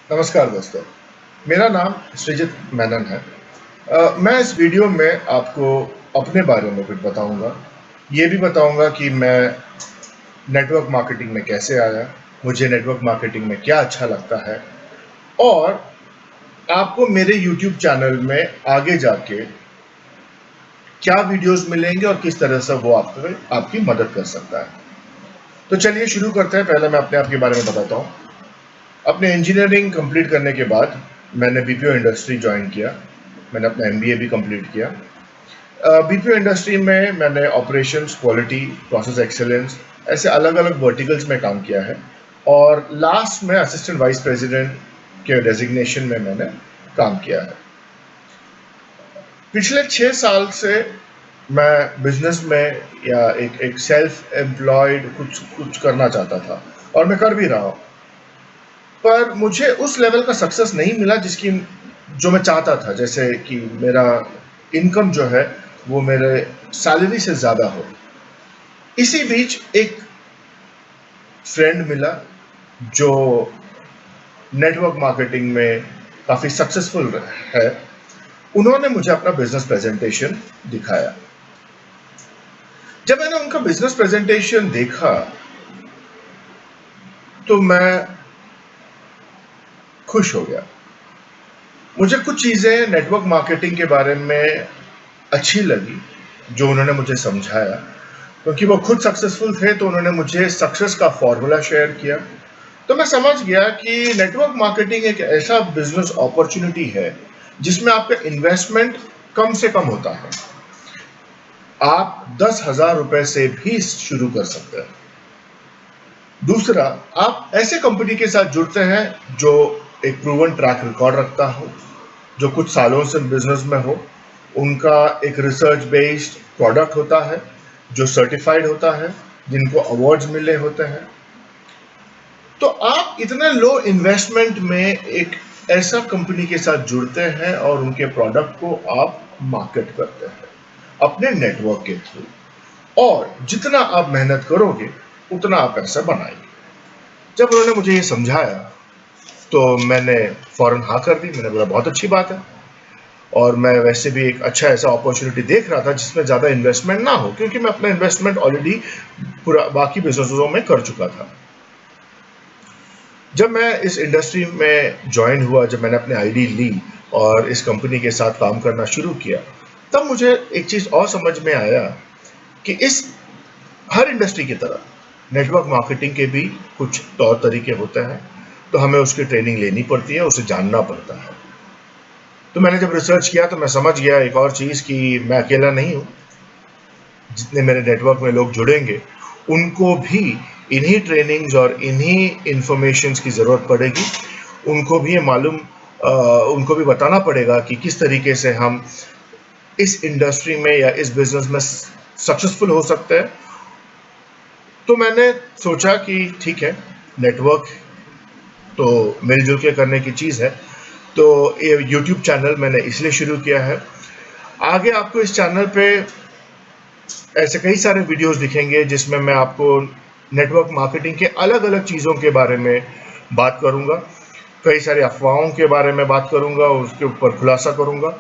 नमस्कार दोस्तों, मेरा नाम सृजित मेनन है। मैं इस वीडियो में आपको अपने बारे में कुछ बताऊंगा। ये भी बताऊंगा कि मैं नेटवर्क मार्केटिंग में कैसे आया, मुझे नेटवर्क मार्केटिंग में क्या अच्छा लगता है और आपको मेरे यूट्यूब चैनल में आगे जाके क्या वीडियोस मिलेंगे और किस तरह से वो आपकी मदद कर सकता है। तो चलिए शुरू करते हैं। पहले मैं अपने आप के बारे में बताता हूँ। अपने इंजीनियरिंग कंप्लीट करने के बाद मैंने बीपीओ इंडस्ट्री ज्वाइन किया। मैंने अपना एमबीए भी कंप्लीट किया। बीपीओ इंडस्ट्री में मैंने ऑपरेशंस, क्वालिटी, प्रोसेस एक्सेलेंस ऐसे अलग अलग वर्टिकल्स में काम किया है और लास्ट में असिस्टेंट वाइस प्रेसिडेंट के डेजिग्नेशन में मैंने काम किया है। पिछले 6 साल से मैं बिजनेस में या एक सेल्फ एम्प्लॉयड कुछ करना चाहता था और मैं कर भी रहा हूँ, पर मुझे उस लेवल का सक्सेस नहीं मिला जो मैं चाहता था। जैसे कि मेरा इनकम जो है वो मेरे सैलरी से ज़्यादा हो। इसी बीच एक फ्रेंड मिला जो नेटवर्क मार्केटिंग में काफ़ी सक्सेसफुल है। उन्होंने मुझे अपना बिजनेस प्रेजेंटेशन दिखाया। जब मैंने उनका बिजनेस प्रेजेंटेशन देखा तो मैं खुश हो गया। मुझे कुछ चीज़ें नेटवर्क मार्केटिंग के बारे में अच्छी लगी जो उन्होंने मुझे समझाया, क्योंकि वो खुद सक्सेसफुल थे तो उन्होंने मुझे सक्सेस का फॉर्मूला शेयर किया। तो मैं समझ गया कि नेटवर्क मार्केटिंग एक ऐसा बिजनेस अपॉर्चुनिटी है जिसमें आपका इन्वेस्टमेंट कम से कम होता है। आप 10,000 रुपए से भी शुरू कर सकते हैं। दूसरा, आप ऐसे कंपनी के साथ जुड़ते हैं जो एक प्रूवन ट्रैक रिकॉर्ड रखता हो, जो कुछ सालों से बिजनेस में हो, उनका एक रिसर्च बेस्ड प्रोडक्ट होता है जो सर्टिफाइड होता है, जिनको अवार्ड्स मिले होते हैं। तो आप इतने लो इन्वेस्टमेंट में एक ऐसा कंपनी के साथ जुड़ते हैं और उनके प्रोडक्ट को आप मार्केट करते हैं अपने नेटवर्क के थ्रू, और जितना आप मेहनत करोगे उतना आप पैसा बनाएंगे। जब उन्होंने मुझे ये समझाया तो मैंने फौरन हाँ कर दी। मैंने बोला बहुत अच्छी बात है, और मैं वैसे भी एक अच्छा ऐसा अपॉर्चुनिटी देख रहा था जिसमें ज़्यादा इन्वेस्टमेंट ना हो, क्योंकि मैं अपना इन्वेस्टमेंट ऑलरेडी पूरा बाकी बिजनेसों में कर चुका था। जब मैं इस इंडस्ट्री में ज्वाइन हुआ, जब मैंने अपने आईडी ली और इस कंपनी के साथ काम करना शुरू किया, तब मुझे एक चीज़ और समझ में आया कि इस हर इंडस्ट्री की तरह नेटवर्क मार्केटिंग के भी कुछ तौर तरीके होते हैं, तो हमें उसकी ट्रेनिंग लेनी पड़ती है, उसे जानना पड़ता है। तो मैंने जब रिसर्च किया तो मैं समझ गया एक और चीज़ कि मैं अकेला नहीं हूँ। जितने मेरे नेटवर्क में लोग जुड़ेंगे उनको भी इन्हीं ट्रेनिंग्स और इन्हीं इंफॉर्मेशंस की ज़रूरत पड़ेगी। उनको भी ये उनको भी बताना पड़ेगा कि किस तरीके से हम इस इंडस्ट्री में या इस बिजनेस में सक्सेसफुल हो सकते हैं। तो मैंने सोचा कि ठीक है, नेटवर्क तो मिलजुल के करने की चीज़ है, तो ये यूट्यूब चैनल मैंने इसलिए शुरू किया है। आगे आपको इस चैनल पे ऐसे कई सारे वीडियोस दिखेंगे जिसमें मैं आपको नेटवर्क मार्केटिंग के अलग अलग चीज़ों के बारे में बात करूंगा, कई सारी अफवाहों के बारे में बात करूंगा, उसके ऊपर खुलासा करूंगा।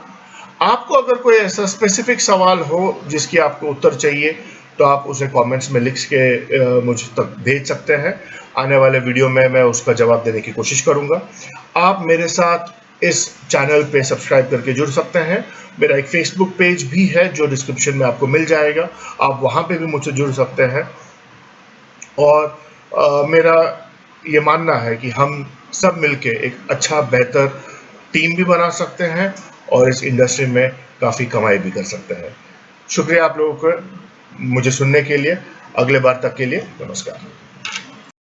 आपको अगर कोई ऐसा स्पेसिफिक सवाल हो जिसकी आपको उत्तर चाहिए तो आप उसे कमेंट्स में लिख के मुझ तक भेज सकते हैं। आने वाले वीडियो में मैं उसका जवाब देने की कोशिश करूंगा। आप मेरे साथ इस चैनल पे सब्सक्राइब करके जुड़ सकते हैं। मेरा एक फेसबुक पेज भी है जो डिस्क्रिप्शन में आपको मिल जाएगा, आप वहाँ पे भी मुझसे जुड़ सकते हैं। और मेरा ये मानना है कि हम सब मिलके एक अच्छा बेहतर टीम भी बना सकते हैं और इस इंडस्ट्री में काफ़ी कमाई भी कर सकते हैं। शुक्रिया आप लोगों को मुझे सुनने के लिए। अगले बार तक के लिए नमस्कार।